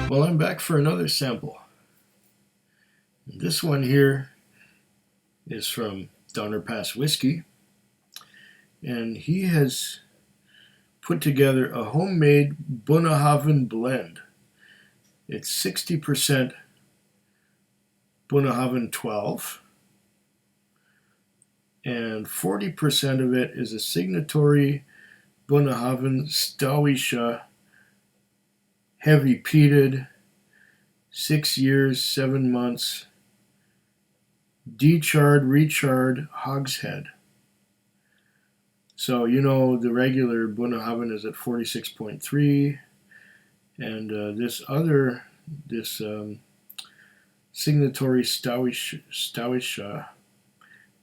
Well, I'm back for another sample. This one here is from Donner Pass Whiskey, and he has put together a homemade Bunnahabhain blend. It's 60% Bunnahabhain 12, and 40% of it is a signatory Bunnahabhain Stawisha heavy peated, 6 years, 7 months, decharred, recharred hogshead. So, you know, the regular Bunnahabhain is at 46.3, and this signatory Stawisha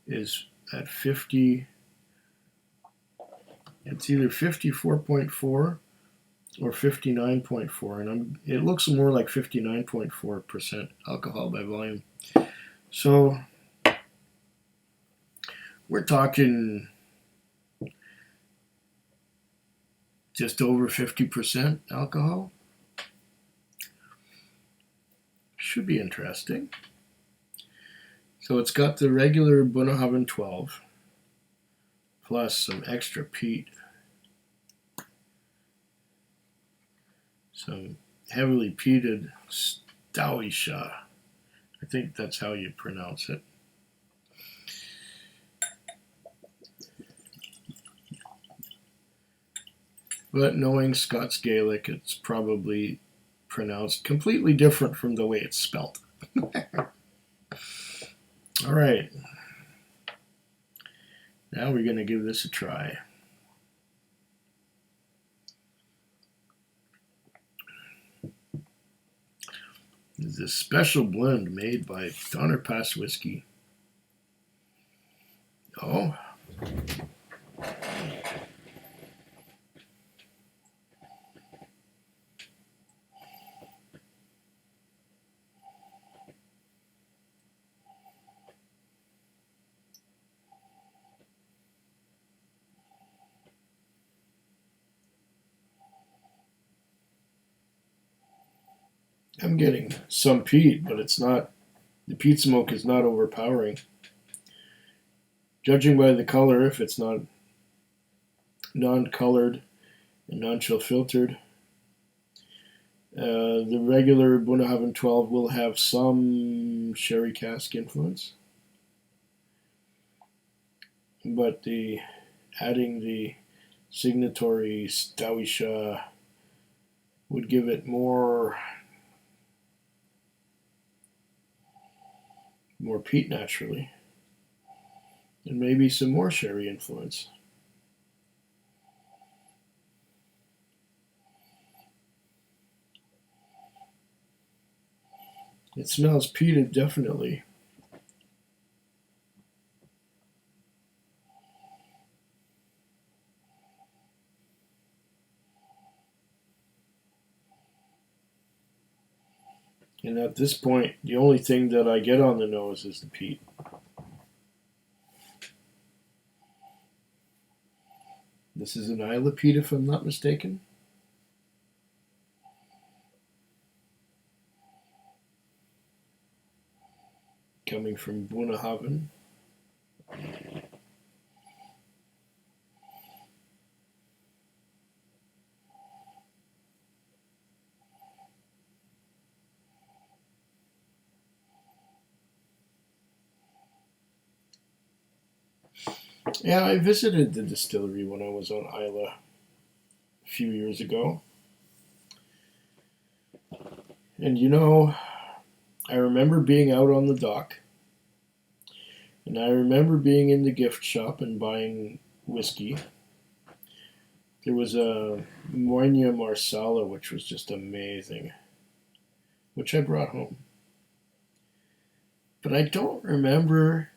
is at 50. It's either 54.4 or 59.4, and it looks more like 59.4% alcohol by volume. So we're talking just over 50% alcohol. Should be interesting. So it's got the regular Bunnahabhain 12 plus some extra peat, some heavily peated Stawisha. I think that's how you pronounce it. But knowing Scots Gaelic, it's probably pronounced completely different from the way it's spelt. All right. Now we're going to give this a try. This is a special blend made by Donner Pass Whiskey. Oh. I'm getting some peat, but it's not, the peat smoke is not overpowering. Judging by the color, if it's not non-colored and non-chill filtered, the regular Bunnahabhain 12 will have some sherry cask influence, but adding the signatory Stawisha would give it more peat naturally, and maybe some more sherry influence. It smells peated, definitely. And at this point, the only thing that I get on the nose is the peat. This is an Islay peat, if I'm not mistaken. Coming from Bunnahabhain. Yeah, I visited the distillery when I was on Islay a few years ago. And you know, I remember being out on the dock, and I remember being in the gift shop and buying whiskey. There was a Moynia Marsala, which was just amazing, which I brought home. But I don't remember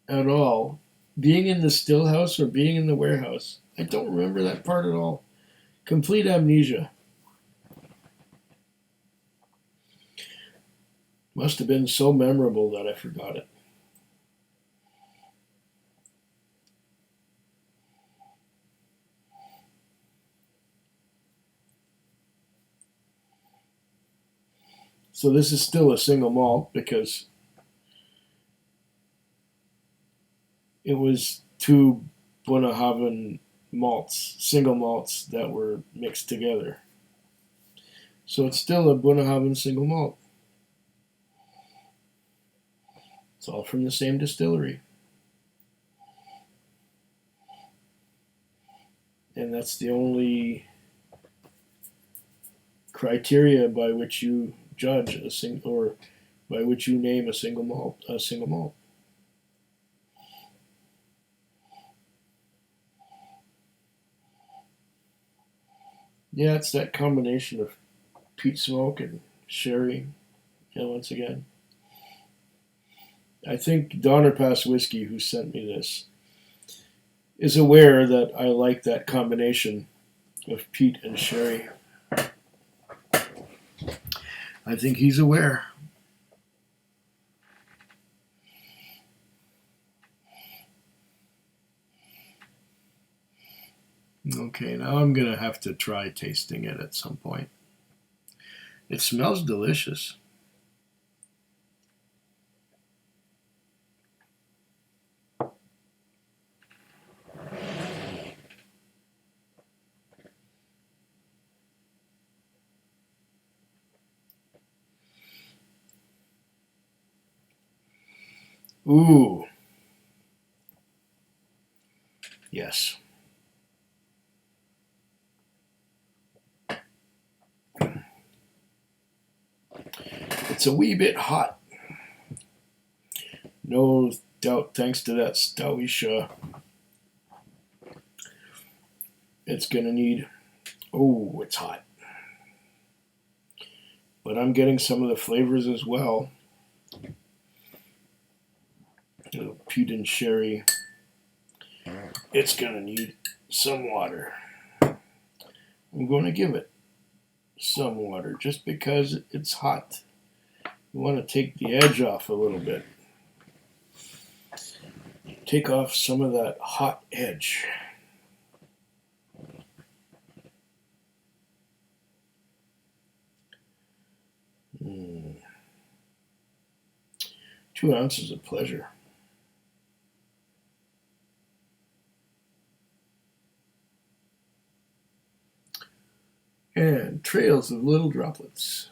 at all being in the still house or being in the warehouse. I don't remember that part at all. Complete amnesia. Must have been so memorable that I forgot it. So this is still a single malt because it was two Bunnahabhain malts, single malts that were mixed together. So it's still a Bunnahabhain single malt. It's all from the same distillery. And that's the only criteria by which you judge or by which you name a single malt. Yeah, it's that combination of peat smoke and sherry. And once again, I think Donner Pass Whiskey, who sent me this, is aware that I like that combination of peat and sherry. I think he's aware. Okay, now I'm going to have to try tasting it at some point. It smells delicious. Ooh. Yes. It's a wee bit hot. No doubt, thanks to that stowish, it's going to need... Oh, it's hot. But I'm getting some of the flavors as well. Peat and sherry. It's going to need some water. I'm going to give it some water just because it's hot. You want to take the edge off a little bit. Take off some of that hot edge. Mm. 2 ounces of pleasure. And trails of little droplets.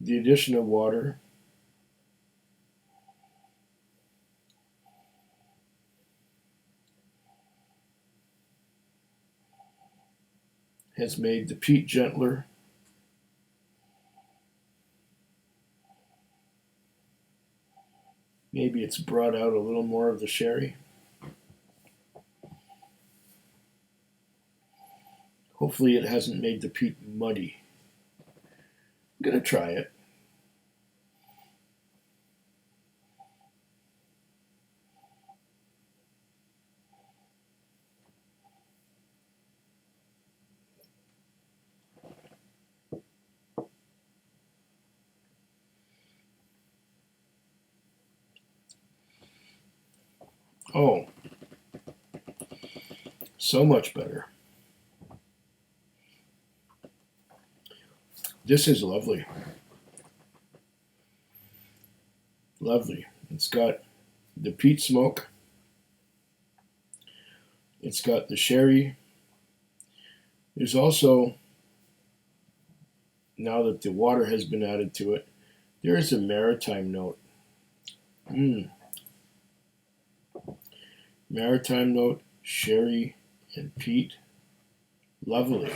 The addition of water has made the peat gentler. Maybe it's brought out a little more of the sherry. Hopefully it hasn't made the peat muddy. I'm going to try it. Oh, so much better. This is lovely. Lovely. It's got the peat smoke. It's got the sherry. There's also, now that the water has been added to it, there is a maritime note. Maritime note, sherry, and peat. Lovely.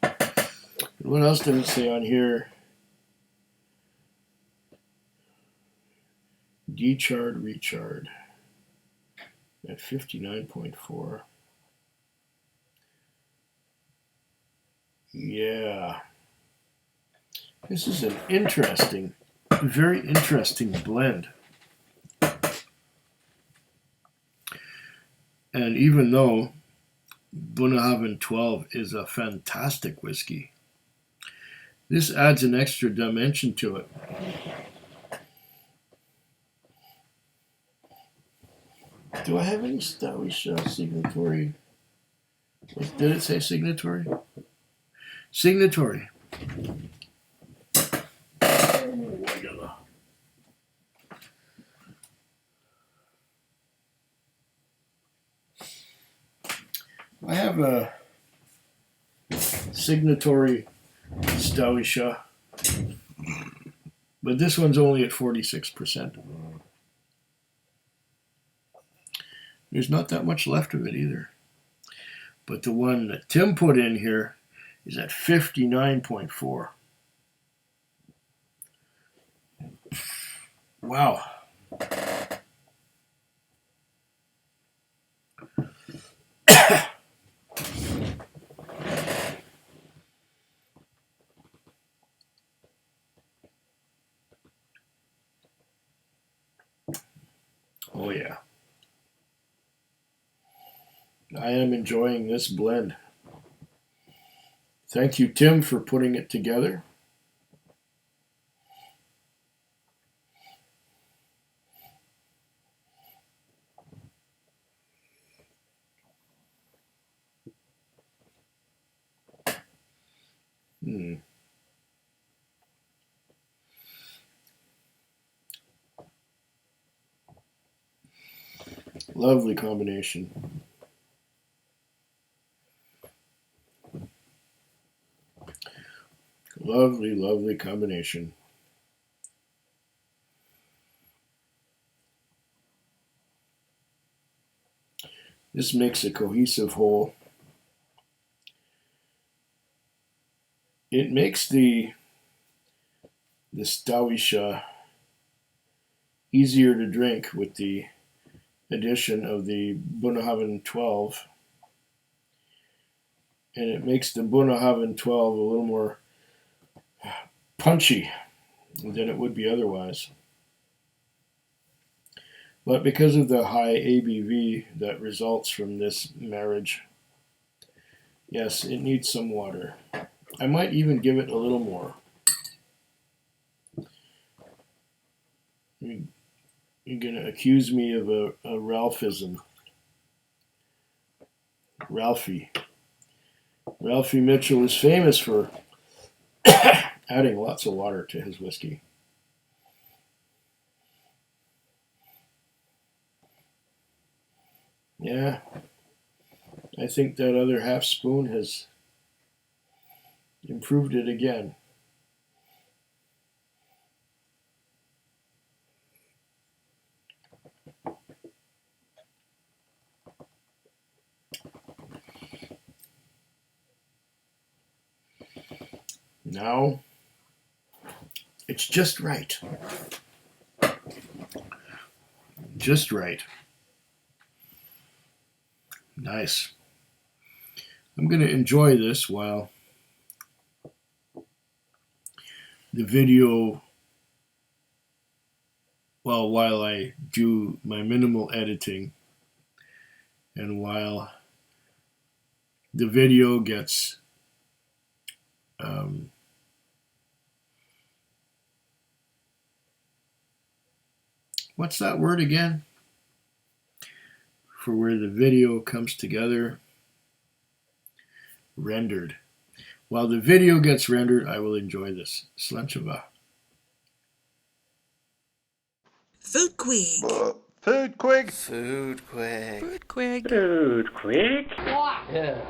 And what else did it say on here? Decharred, recharred at 59.4. Yeah. This is an interesting, very interesting blend. And even though Bunnahabhain 12 is a fantastic whiskey, this adds an extra dimension to it. Do I have any Stowish signatory? Did it say signatory? Signatory. I have a signatory Stowisha, but this one's only at 46%. There's not that much left of it either. But the one that Tim put in here is at 59.4. Wow. Oh yeah. I am enjoying this blend. Thank you, Tim, for putting it together. Lovely combination. Lovely, lovely combination. This makes a cohesive whole. It makes the Stowish easier to drink with the addition of the Bunnahabhain 12. And it makes the Bunnahabhain 12 a little more punchy than it would be otherwise. But because of the high ABV that results from this marriage, yes, it needs some water. I might even give it a little more. You're going to accuse me of a Ralphism. Ralphie. Ralphie Mitchell is famous for adding lots of water to his whiskey. Yeah, I think that other half spoon has improved it again. Now, it's just right. Just right. Nice. I'm going to enjoy this while the video, while I do my minimal editing and while the video gets what's that word again? For where the video comes together. Rendered. While the video gets rendered, I will enjoy this. Slanchava. Food Quig. Food Quig. Food Quig. Food Quig. Food Quig. Yeah.